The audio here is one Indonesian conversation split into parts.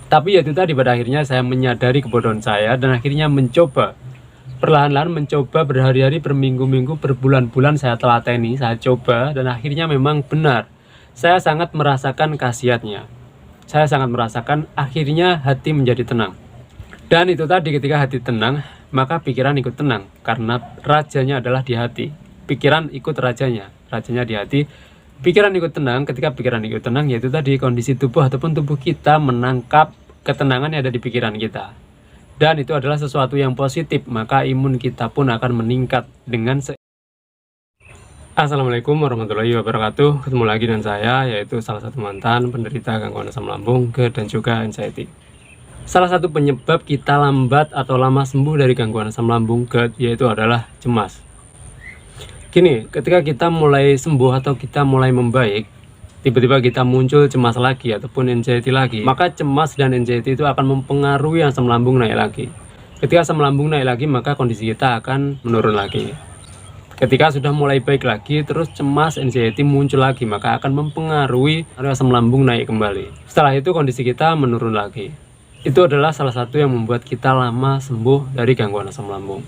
Tapi ya itu tadi, pada akhirnya saya menyadari kebodohan saya dan akhirnya mencoba. Perlahan-lahan mencoba, berhari-hari, berminggu-minggu, berbulan-bulan saya telateni, saya coba, dan akhirnya memang benar. Saya sangat merasakan khasiatnya. Saya sangat merasakan akhirnya hati menjadi tenang. Dan itu tadi, ketika hati tenang, maka pikiran ikut tenang. Karena rajanya adalah di hati. Pikiran ikut rajanya di hati. Pikiran ikut tenang. Ketika pikiran ikut tenang, yaitu tadi kondisi tubuh ataupun tubuh kita menangkap ketenangan yang ada di pikiran kita. Dan itu adalah sesuatu yang positif, maka imun kita pun akan meningkat dengan Assalamualaikum warahmatullahi wabarakatuh. Ketemu lagi dengan saya, yaitu salah satu mantan penderita gangguan asam lambung, GERD, dan juga anxiety. Salah satu penyebab kita lambat atau lama sembuh dari gangguan asam lambung, GERD, yaitu adalah cemas. Gini, ketika kita mulai sembuh atau kita mulai membaik, tiba-tiba kita muncul cemas lagi ataupun anxiety lagi, maka cemas dan anxiety itu akan mempengaruhi asam lambung naik lagi. Ketika asam lambung naik lagi, maka kondisi kita akan menurun lagi. Ketika sudah mulai baik lagi, terus cemas, anxiety muncul lagi, maka akan mempengaruhi asam lambung naik kembali. Setelah itu kondisi kita menurun lagi. Itu adalah salah satu yang membuat kita lama sembuh dari gangguan asam lambung.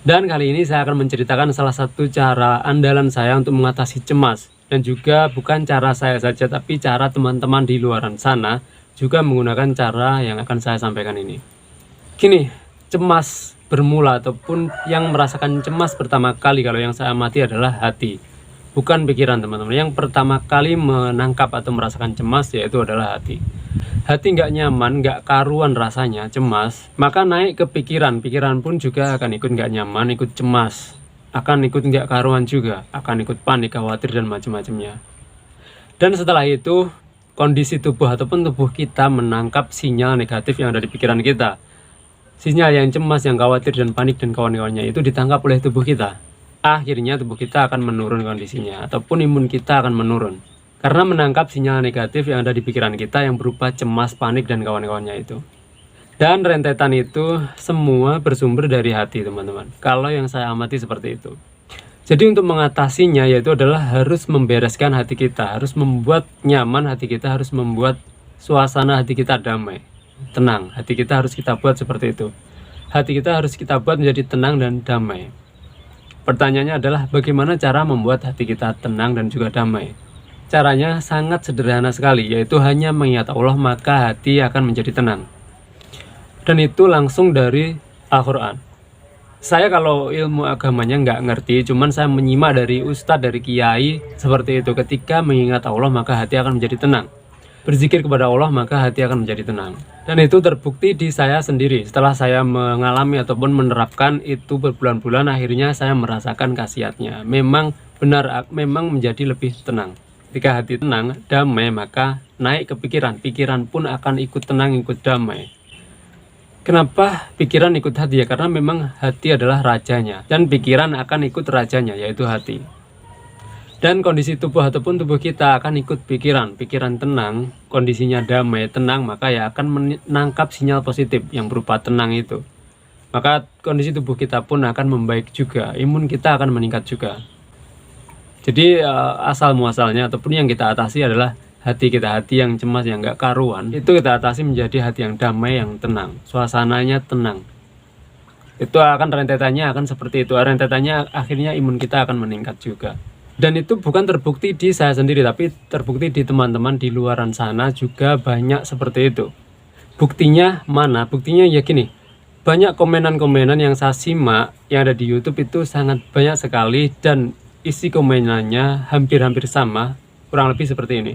Dan kali ini saya akan menceritakan salah satu cara andalan saya untuk mengatasi cemas. Dan juga bukan cara saya saja, tapi cara teman-teman di luaran sana juga menggunakan cara yang akan saya sampaikan ini. Gini, cemas bermula ataupun yang merasakan cemas pertama kali kalau yang saya amati adalah hati, bukan pikiran, teman-teman. Yang pertama kali menangkap atau merasakan cemas yaitu adalah hati. Hati nggak nyaman, nggak karuan rasanya cemas, maka naik ke pikiran. Pikiran pun juga akan ikut nggak nyaman, ikut cemas, akan ikut nggak karuan juga, akan ikut panik, khawatir, dan macam-macamnya. Dan setelah itu kondisi tubuh ataupun tubuh kita menangkap sinyal negatif yang ada di pikiran kita. Sinyal yang cemas, yang khawatir, dan panik, dan kawan-kawannya itu ditangkap oleh tubuh kita. Akhirnya tubuh kita akan menurun kondisinya, ataupun imun kita akan menurun. Karena menangkap sinyal negatif yang ada di pikiran kita yang berupa cemas, panik, dan kawan-kawannya itu. Dan rentetan itu semua bersumber dari hati, teman-teman. Kalau yang saya amati seperti itu. Jadi untuk mengatasinya yaitu adalah harus membereskan hati kita, harus membuat nyaman hati kita, harus membuat suasana hati kita damai, tenang. Hati kita harus kita buat seperti itu. Hati kita harus kita buat menjadi tenang dan damai. Pertanyaannya adalah bagaimana cara membuat hati kita tenang dan juga damai? Caranya sangat sederhana sekali, yaitu hanya mengingat Allah, maka hati akan menjadi tenang. Dan itu langsung dari Al-Quran. Saya kalau ilmu agamanya nggak ngerti, cuman saya menyimak dari ustadz, dari kiai seperti itu. Ketika mengingat Allah, maka hati akan menjadi tenang. Berzikir kepada Allah, maka hati akan menjadi tenang. Dan itu terbukti di saya sendiri. Setelah saya mengalami ataupun menerapkan itu berbulan-bulan, akhirnya saya merasakan khasiatnya. Memang benar, memang menjadi lebih tenang. Ketika hati tenang, damai, maka naik ke pikiran. Pikiran pun akan ikut tenang, ikut damai. Kenapa pikiran ikut hati? Ya karena memang hati adalah rajanya. Dan pikiran akan ikut rajanya, yaitu hati. Dan kondisi tubuh ataupun tubuh kita akan ikut pikiran. Pikiran tenang, kondisinya damai, tenang, maka ya akan menangkap sinyal positif yang berupa tenang itu. Maka kondisi tubuh kita pun akan membaik juga. Imun kita akan meningkat juga. Jadi asal muasalnya ataupun yang kita atasi adalah hati kita, hati yang cemas, yang gak karuan, itu kita atasi menjadi hati yang damai, yang tenang, suasananya tenang. Itu akan rentetannya akan seperti itu. Rentetannya akhirnya imun kita akan meningkat juga. Dan itu bukan terbukti di saya sendiri, tapi terbukti di teman-teman di luaran sana juga banyak seperti itu. Buktinya mana? Buktinya ya gini, banyak komenan-komenan yang saya simak yang ada di YouTube itu sangat banyak sekali, dan isi komenannya hampir-hampir sama, kurang lebih seperti ini.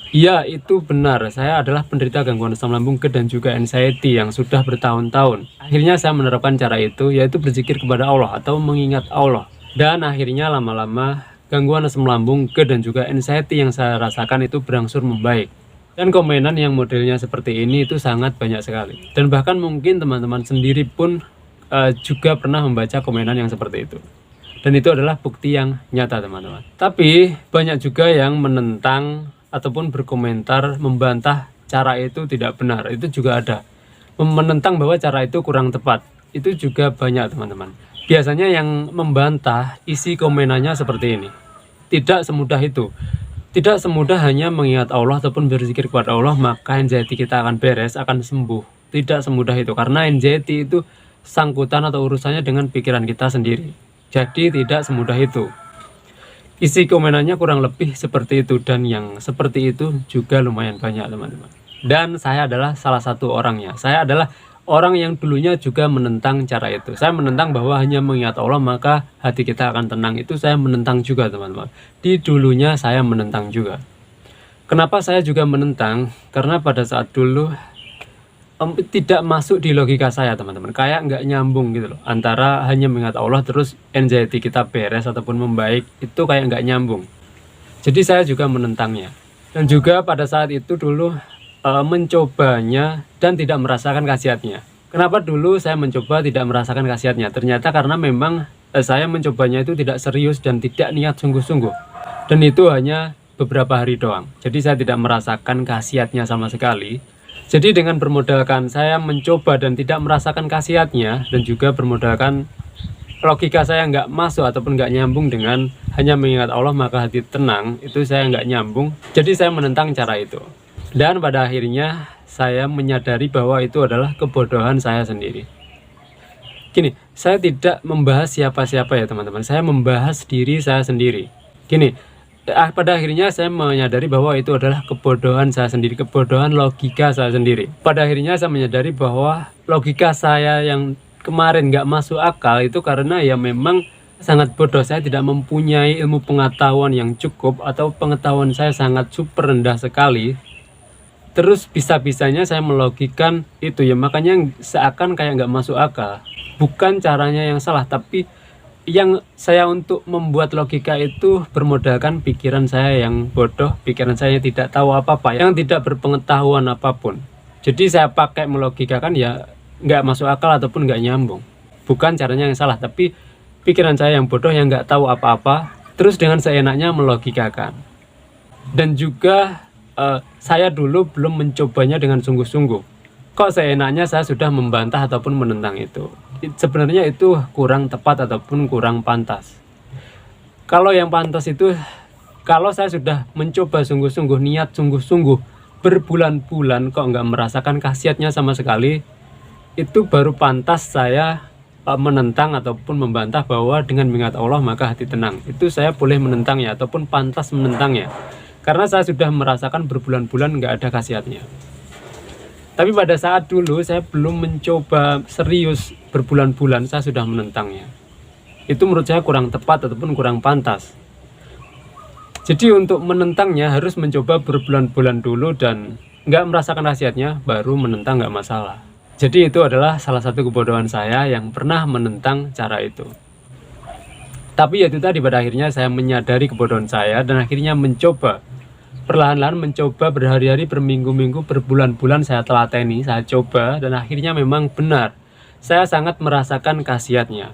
Iya, itu benar, saya adalah penderita gangguan asam lambung, GERD, dan juga anxiety yang sudah bertahun-tahun. Akhirnya saya menerapkan cara itu, yaitu berzikir kepada Allah atau mengingat Allah. Dan akhirnya lama-lama gangguan asam lambung, GERD, dan juga anxiety yang saya rasakan itu berangsur membaik. Dan komenan yang modelnya seperti ini itu sangat banyak sekali. Dan bahkan mungkin teman-teman sendiri pun juga pernah membaca komenan yang seperti itu. Dan itu adalah bukti yang nyata, teman-teman. Tapi banyak juga yang menentang ataupun berkomentar membantah cara itu tidak benar. Itu juga ada. Menentang bahwa cara itu kurang tepat. Itu juga banyak, teman-teman. Biasanya yang membantah isi komenannya seperti ini. Tidak semudah itu. Tidak semudah hanya mengingat Allah ataupun berzikir kepada Allah maka anxiety kita akan beres, akan sembuh. Tidak semudah itu, karena anxiety itu sangkutan atau urusannya dengan pikiran kita sendiri. Jadi tidak semudah itu. Isi komenannya kurang lebih seperti itu, dan yang seperti itu juga lumayan banyak teman-teman. Dan saya adalah salah satu orangnya. Saya adalah orang yang dulunya juga menentang cara itu. Saya menentang bahwa hanya mengingat Allah maka hati kita akan tenang. Itu saya menentang juga teman-teman. Di dulunya saya menentang juga. Kenapa saya juga menentang? Karena pada saat dulu tidak masuk di logika saya teman-teman. Kayak nggak nyambung gitu loh. Antara hanya mengingat Allah terus anxiety kita beres ataupun membaik. Itu kayak nggak nyambung. Jadi saya juga menentangnya. Dan juga pada saat itu dulu mencobanya dan tidak merasakan khasiatnya. Kenapa dulu saya mencoba tidak merasakan khasiatnya? Ternyata karena memang saya mencobanya itu tidak serius dan tidak niat sungguh-sungguh. Dan itu hanya beberapa hari doang. Jadi saya tidak merasakan khasiatnya sama sekali. Jadi dengan bermodalkan saya mencoba dan tidak merasakan khasiatnya, dan juga bermodalkan logika saya nggak masuk ataupun nggak nyambung dengan hanya mengingat Allah maka hati tenang, itu saya nggak nyambung. Jadi saya menentang cara itu. Dan pada akhirnya saya menyadari bahwa itu adalah kebodohan saya sendiri. Gini, saya tidak membahas siapa-siapa ya teman-teman. Saya membahas diri saya sendiri. Gini, pada akhirnya saya menyadari bahwa itu adalah kebodohan saya sendiri, kebodohan logika saya sendiri. Pada akhirnya saya menyadari bahwa logika saya yang kemarin nggak masuk akal itu karena ya memang sangat bodoh. Saya tidak mempunyai ilmu pengetahuan yang cukup, atau pengetahuan saya sangat super rendah sekali. Terus bisa-bisanya saya melogikan itu ya, makanya seakan kayak nggak masuk akal. Bukan caranya yang salah, tapi yang saya untuk membuat logika itu bermodalkan pikiran saya yang bodoh, pikiran saya tidak tahu apa-apa, yang tidak berpengetahuan apapun. Jadi saya pakai melogikakan ya nggak masuk akal ataupun nggak nyambung. Bukan caranya yang salah, tapi pikiran saya yang bodoh yang nggak tahu apa-apa, terus dengan seenaknya melogikakan. Dan juga saya dulu belum mencobanya dengan sungguh-sungguh. Kok seenaknya saya sudah membantah ataupun menentang itu. Sebenarnya itu kurang tepat ataupun kurang pantas. Kalau yang pantas itu, kalau saya sudah mencoba sungguh-sungguh, niat sungguh-sungguh, berbulan-bulan kok nggak merasakan khasiatnya sama sekali, itu baru pantas saya menentang ataupun membantah bahwa dengan mengingat Allah maka hati tenang. Itu saya boleh menentangnya ataupun pantas menentangnya. Karena saya sudah merasakan berbulan-bulan nggak ada khasiatnya. Tapi pada saat dulu saya belum mencoba serius berbulan-bulan, saya sudah menentangnya. Itu menurut saya kurang tepat ataupun kurang pantas. Jadi untuk menentangnya harus mencoba berbulan-bulan dulu dan nggak merasakan khasiatnya, baru menentang nggak masalah. Jadi itu adalah salah satu kebodohan saya yang pernah menentang cara itu. Tapi ya itu tadi, pada akhirnya saya menyadari kebodohan saya dan akhirnya mencoba. Perlahan-lahan mencoba, berhari-hari, berminggu-minggu, berbulan-bulan saya telateni, saya coba, dan akhirnya memang benar. Saya sangat merasakan khasiatnya.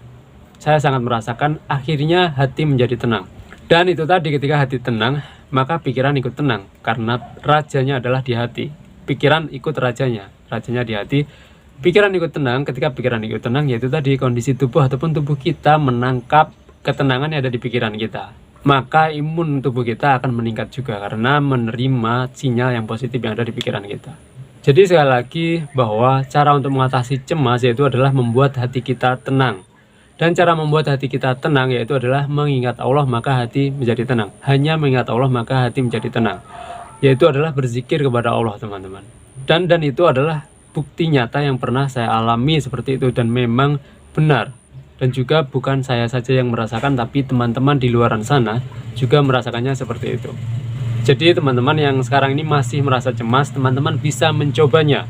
Saya sangat merasakan akhirnya hati menjadi tenang. Dan itu tadi, ketika hati tenang, maka pikiran ikut tenang. Karena rajanya adalah di hati. Pikiran ikut rajanya di hati. Pikiran ikut tenang, ketika pikiran ikut tenang, yaitu tadi kondisi tubuh ataupun tubuh kita menangkap ketenangan yang ada di pikiran kita. Maka imun tubuh kita akan meningkat juga karena menerima sinyal yang positif yang ada di pikiran kita. Jadi sekali lagi bahwa cara untuk mengatasi cemas yaitu adalah membuat hati kita tenang. Dan cara membuat hati kita tenang yaitu adalah mengingat Allah maka hati menjadi tenang. Hanya mengingat Allah maka hati menjadi tenang. Yaitu adalah berzikir kepada Allah teman-teman. Dan itu adalah bukti nyata yang pernah saya alami seperti itu dan memang benar. Dan juga bukan saya saja yang merasakan, tapi teman-teman di luaran sana juga merasakannya seperti itu. Jadi teman-teman yang sekarang ini masih merasa cemas, teman-teman bisa mencobanya.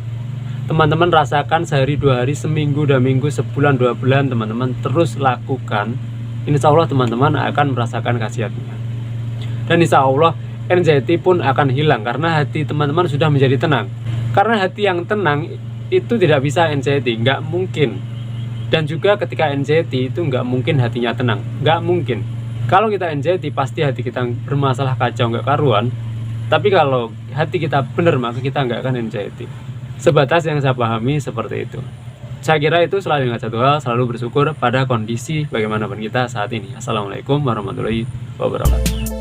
Teman-teman rasakan sehari, 2 hari, seminggu, 2 minggu, sebulan, 2 bulan, teman-teman terus lakukan. Insya Allah teman-teman akan merasakan khasiatnya. Dan insya Allah anxiety pun akan hilang karena hati teman-teman sudah menjadi tenang. Karena hati yang tenang itu tidak bisa anxiety, nggak mungkin. Dan juga ketika anxiety itu nggak mungkin hatinya tenang, nggak mungkin. Kalau kita anxiety pasti hati kita bermasalah, kacau, nggak karuan. Tapi kalau hati kita benar maka kita nggak akan anxiety. Sebatas yang saya pahami seperti itu. Saya kira itu selalu ingat satu hal, selalu bersyukur pada kondisi bagaimanapun kita saat ini. Assalamualaikum warahmatullahi wabarakatuh.